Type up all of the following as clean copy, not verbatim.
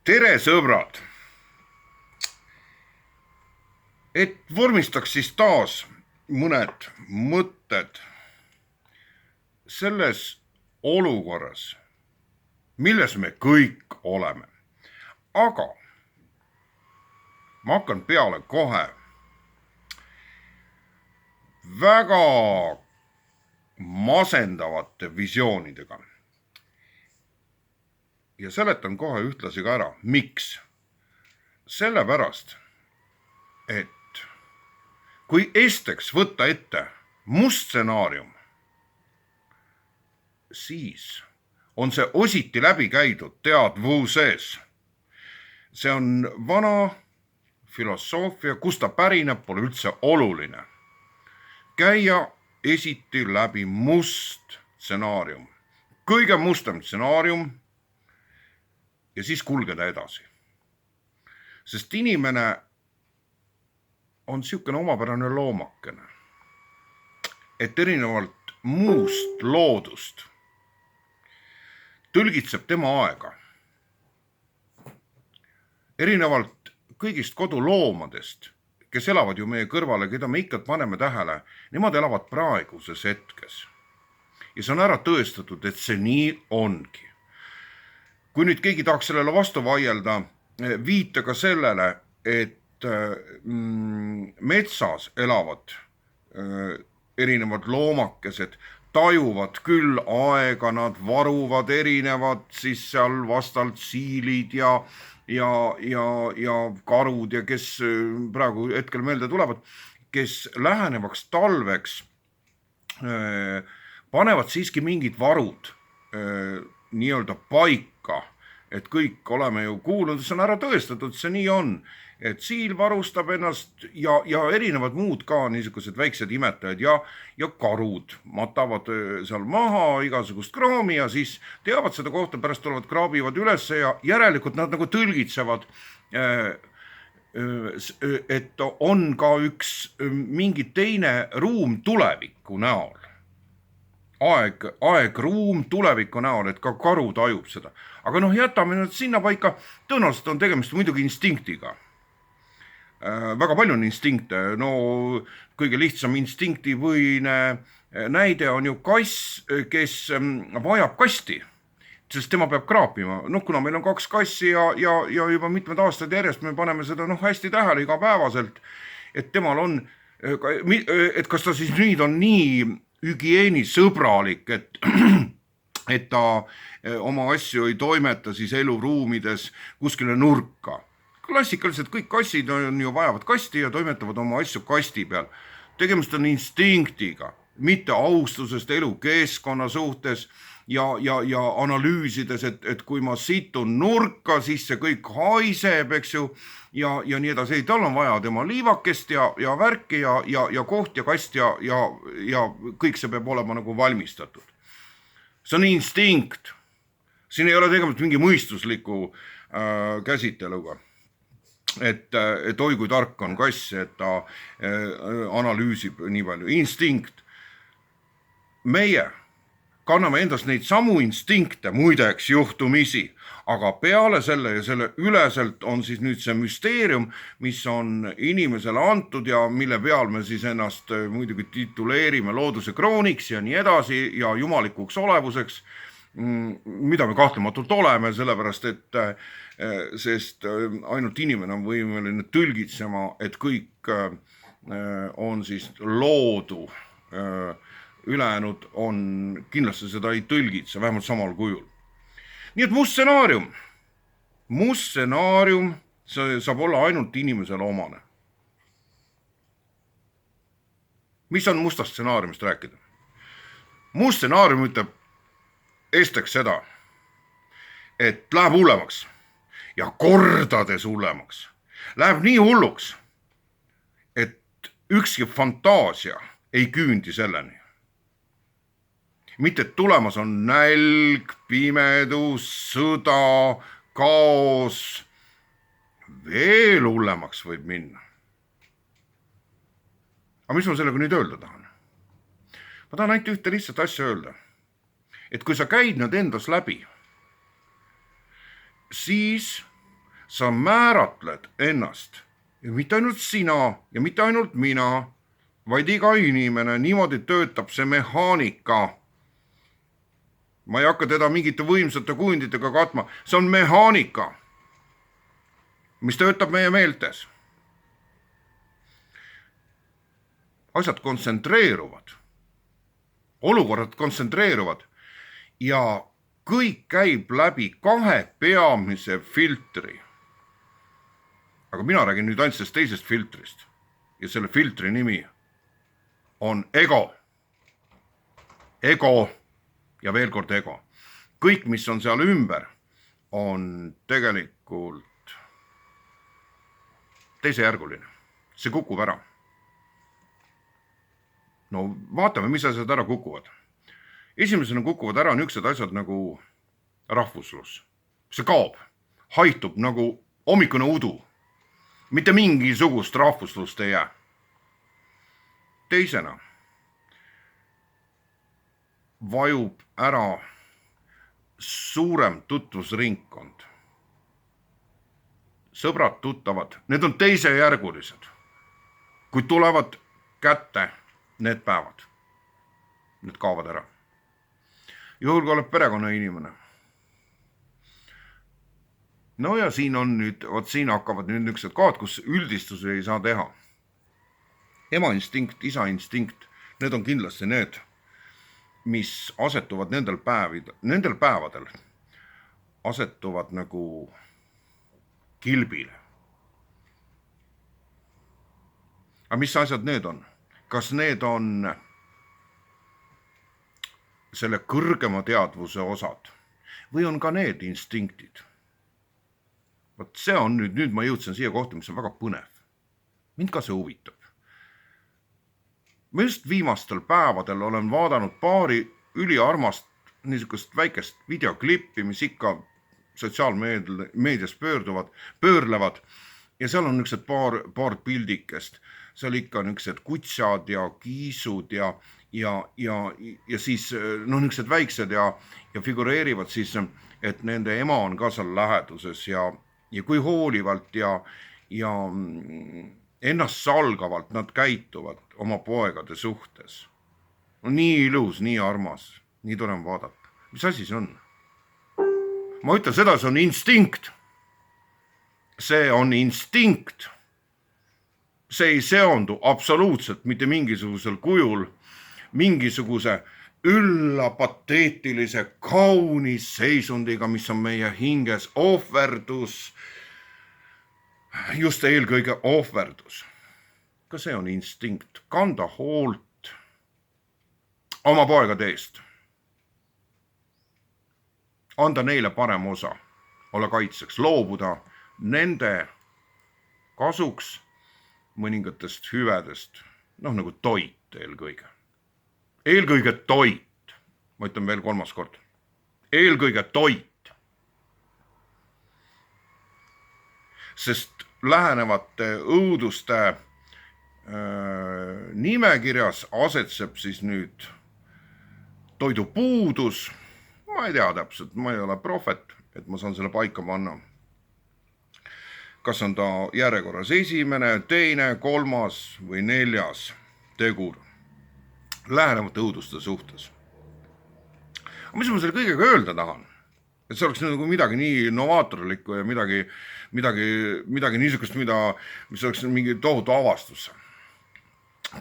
Tere sõbrad! Et vormistaks siis taas mõned mõtted selles olukorras, milles me kõik oleme. Aga ma hakkan peale kohe väga masendavate visioonidega. Ja seletan kohe ühtlasi ka ära, miks. Sellepärast, et kui esiteks võtta ette must stsenaarium, siis on see ositi läbi käidud teadvuses. See on vana filosoofia, kust ta pärineb, pole üldse oluline. Käia esiti läbi must stsenaarium. Kõige mustem stsenaarium ja siis kulgeda edasi. Sest inimene on siukene omapärane loomakene, et erinevalt muust loodust tõlgitseb tema aega. Erinevalt kõigist koduloomadest, kes elavad ju meie kõrvale, keda me ikka paneme tähele, nemad elavad praeguses hetkes. Ja see on ära tõestatud, et see nii ongi. Kui nüüd keegi tahaks sellele vastu vaielda, viita ka sellele, et metsas elavad erinevad loomakesed, tajuvad küll aega, nad varuvad erinevad siis seal vastalt siilid ja karud ja kes praegu hetkel meelde tulevad, kes lähenevaks talveks panevad siiski mingid varud nii-öelda paika, et kõik oleme ju kuulnud, see on ära tõestatud, see nii on, et siil varustab ennast ja erinevad muud ka niisugused väiksed imetajad ja karud matavad seal maha igasugust kraami ja siis teavad seda kohta, pärast tulevad kraabivad üles ja järelikult nad nagu tõlgitsevad, et on ka üks mingi teine ruum tuleviku näol. Aeg, ruum tuleviku näol, et ka karu tajub seda. Aga jätame nüüd sinna paika, tõenäoliselt on tegemist muidugi instinktiga. Väga palju on instinkte, kõige lihtsam instinktivõine näide on ju kass, kes vajab kasti, sest tema peab kraapima. Kuna meil on 2 kassi ja juba mitmed aastad järjest me paneme seda hästi tähele igapäevaselt, et temal on, et kas ta siis nüüd on nii hügieenisõbralik, et ta oma asju ei toimeta siis eluruumides kuskile nurka. Klassikaliselt kõik kassid on ju vajavad kasti ja toimetavad oma asju kasti peal. Tegemist on instinktiga, mitte austusest elukeskkonna suhtes ja analüüsides, et kui ma situn nurka, siis see kõik haiseb, eks ju, ja nii edasi. Ei, tal on vaja tema liivakest ja värki ja koht ja kast ja kõik see peab olema nagu valmistatud. See on instinkt. Siin ei ole tegemist mingi mõistusliku käsiteluga. Et oi kui tark on kass, et ta analüüsib nii palju. Instinkt. Meie kanname endas neid samu instinkte, muideks juhtumisi, aga peale selle ja selle üleselt on siis nüüd see müsteerium, mis on inimesele antud ja mille peal me siis ennast muidugi tituleerime looduse krooniks ja nii edasi ja jumalikuks olevuseks, mida me kahtlematult oleme, sellepärast, sest ainult inimene on võimeline tõlgitsema, et kõik on siis loodu. Ülejäänud on, kindlasti seda ei tõlgitse, vähemalt samal kujul. Nii et must stsenaarium. Must stsenaarium saab olla ainult inimesele omane. Mis on mustast stsenaariumist rääkida? Must stsenaarium ütleb esiteks seda, et läheb hullemaks ja kordades hullemaks. Läheb nii hulluks, et ükski fantaasia ei küündi selleni. Mitte et tulemas on nälg, pimedus, sõda, kaos. Veel hullemaks võib minna. Aga mis ma sellega nüüd öelda tahan? Ma tahan ainult ühte lihtsat asja öelda. Et kui sa käid nad endas läbi, siis sa määratled ennast ja mitte ainult sina ja mitte ainult mina, vaid iga inimene, niimoodi töötab see mehaanika. Ma ei hakka teda mingite võimsate kujunditega katma, see on mehaanika, mis töötab meie meeltes. Asjad kontsentreeruvad, olukorrad kontsentreeruvad ja kõik käib läbi 2 peamise filtri. Aga mina räägin nüüd ainult sellest teisest filtrist ja selle filtri nimi on ego. Ego ja veel kord ego. Kõik, mis on seal ümber, on tegelikult teisejärguline. See kukub ära. No vaatame, mis asjad ära kukuvad. Esimesena kukuvad ära niisugused asjad nagu rahvuslus. See kaob, haitub nagu hommikune udu. Mitte mingisugust rahvuslust ei jää. Teisena vajub ära suurem tutvusringkond. Sõbrad, tuttavad, need on teisejärgulised. Kui tulevad kätte need päevad, need kaovad ära. Juhul kui oled perekonna inimene. No ja siin on nüüd, siin hakkavad nüüd niisugused kohad, kus üldistusi ei saa teha. Ema instinkt, isa instinkt, need on kindlasti need, mis asetuvad nendel päevadel, asetuvad nagu kilbile. Aga mis asjad need on? Kas need on selle kõrgema teadvuse osad või on ka need instinktid? Vot see on nüüd ma jõudsin siia kohta, mis on väga põnev. Mind ka see huvitab. Ma just viimastel päevadel olen vaadanud paari üliarmast niisugust väikest videoklippi, mis ikka sotsiaalmeedias pöörlevad ja seal on niisugused paar pildikest. Seal ikka niisugused kutsad ja kiisud ja siis niisugused väiksed ja figureerivad siis, et nende ema on ka seal läheduses ja kui hoolivalt ja ennast salgavalt nad käituvad oma poegade suhtes. No nii ilus, nii armas, nii tore on vaadata. Mis asi see on? Ma ütlen seda, see on instinkt. See on instinkt. See ei seondu absoluutselt mitte mingisugusel kujul, mingisuguse üllapateetilise kaunis seisundiga, mis on meie hinges ohverdus, just eelkõige ohverdus. Ka see on instinkt, kanda hoolt oma poegade eest. Anda neile parem osa, olla kaitseks, loobuda nende kasuks mõningatest hüvedest, nagu toit eelkõige. Eelkõige toit, ma ütlen veel 3. kord, eelkõige toit. Sest lähenevate õuduste nimekirjas asetseb siis nüüd toidupuudus. Ma ei tea täpselt, ma ei ole prohvet, et ma saan selle paika panna. Kas on ta järjekorras 1., 2., 3. või 4. tegur lähenevate õuduste suhtes. Aga mis ma selle kõigega öelda tahan? Et see oleks nagu midagi nii novaatorlikku ja midagi niisugust, mis oleks mingi tohutu avastus.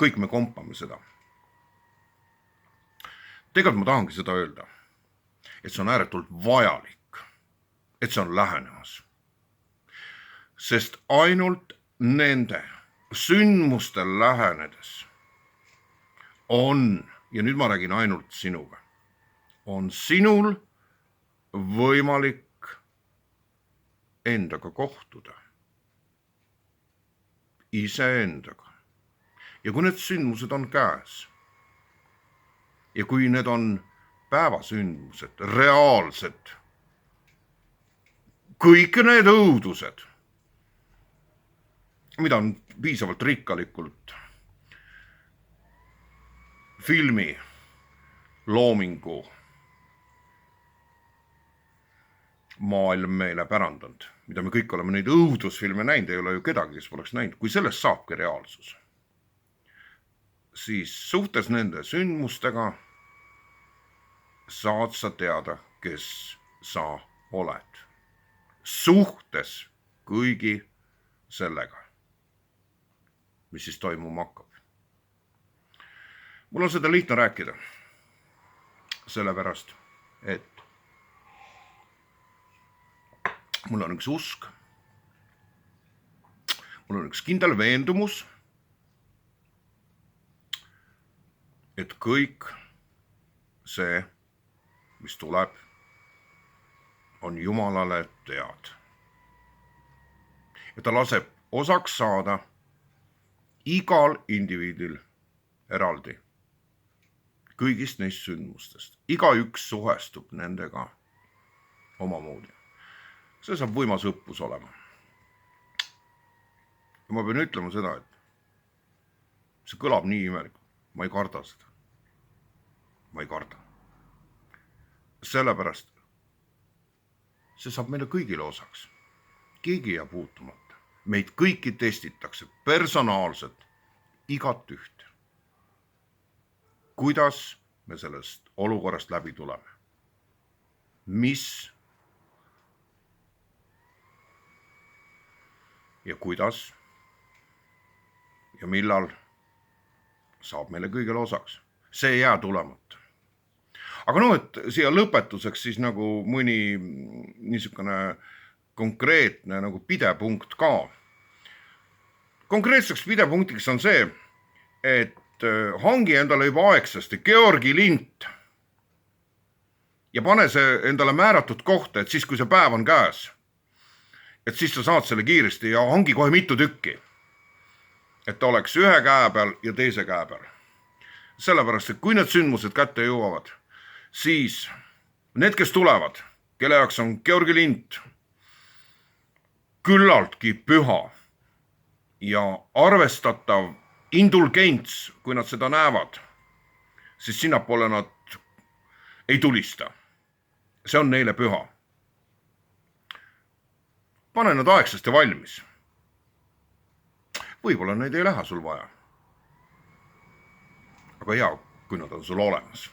Kõik me kompame seda. Tegelikult ma tahangi seda öelda, et see on ääretult vajalik, et see on lähenemas. Sest ainult nende sündmustel lähenedes on, ja nüüd ma räägin ainult sinuga, on sinul võimalik endaga kohtuda. Iseendaga. Ja kui need sündmused on käes, ja kui need on päevasündmused, reaalsed, kõik need õudused, mida on piisavalt rikkalikult filmi, loomingu, maailm meile pärandanud, mida me kõik oleme neid õudusfilme näinud, ei ole ju kedagi, kes poleks näinud, kui sellest saabki reaalsus, siis suhtes nende sündmustega saad sa teada, kes sa oled. Suhtes kõigi sellega, mis siis toimuma hakkab. Mul on seda lihtne rääkida, sellepärast, et mul on üks usk, mul on üks kindel veendumus, et kõik see, mis tuleb, on Jumalale tead. Ja ta laseb osaks saada igal indiviidil eraldi kõigist neist sündmustest. Igaüks suhestub nendega omamoodi. See saab võimas õppus olema. Ja ma pean ütlema seda, et see kõlab nii imelikult. Ma ei karda seda. Ma ei karda. Sellepärast see saab meile kõigile osaks. Keegi jääb puutumata. Meid kõiki testitakse personaalselt igat üht. Kuidas me sellest olukorrast läbi tuleme? Mis ja kuidas ja millal saab meile kõigile osaks. See ei jää tulemata. Aga et siia lõpetuseks siis nagu mõni niisugune konkreetne nagu pidepunkt ka. Konkreetseks pidepunktiks on see, et hangi endale juba aegsasti Georgi lint ja pane see endale määratud kohta, et siis kui see päev on käes, et siis sa saad selle kiiresti ja hangi kohe mitu tükki, et ta oleks ühe käe peal ja teise käe peal. Sellepärast, et kui need sündmused kätte jõuavad, siis need, kes tulevad, kelle jaoks on Georgi lint küllaltki püha ja arvestatav indulgents, kui nad seda näevad, siis sinnapoole nad ei tulista. See on neile püha. Pane nad aegsasti valmis. Võib-olla neid ei lähe sul vaja. Aga hea, kui nad on sul olemas.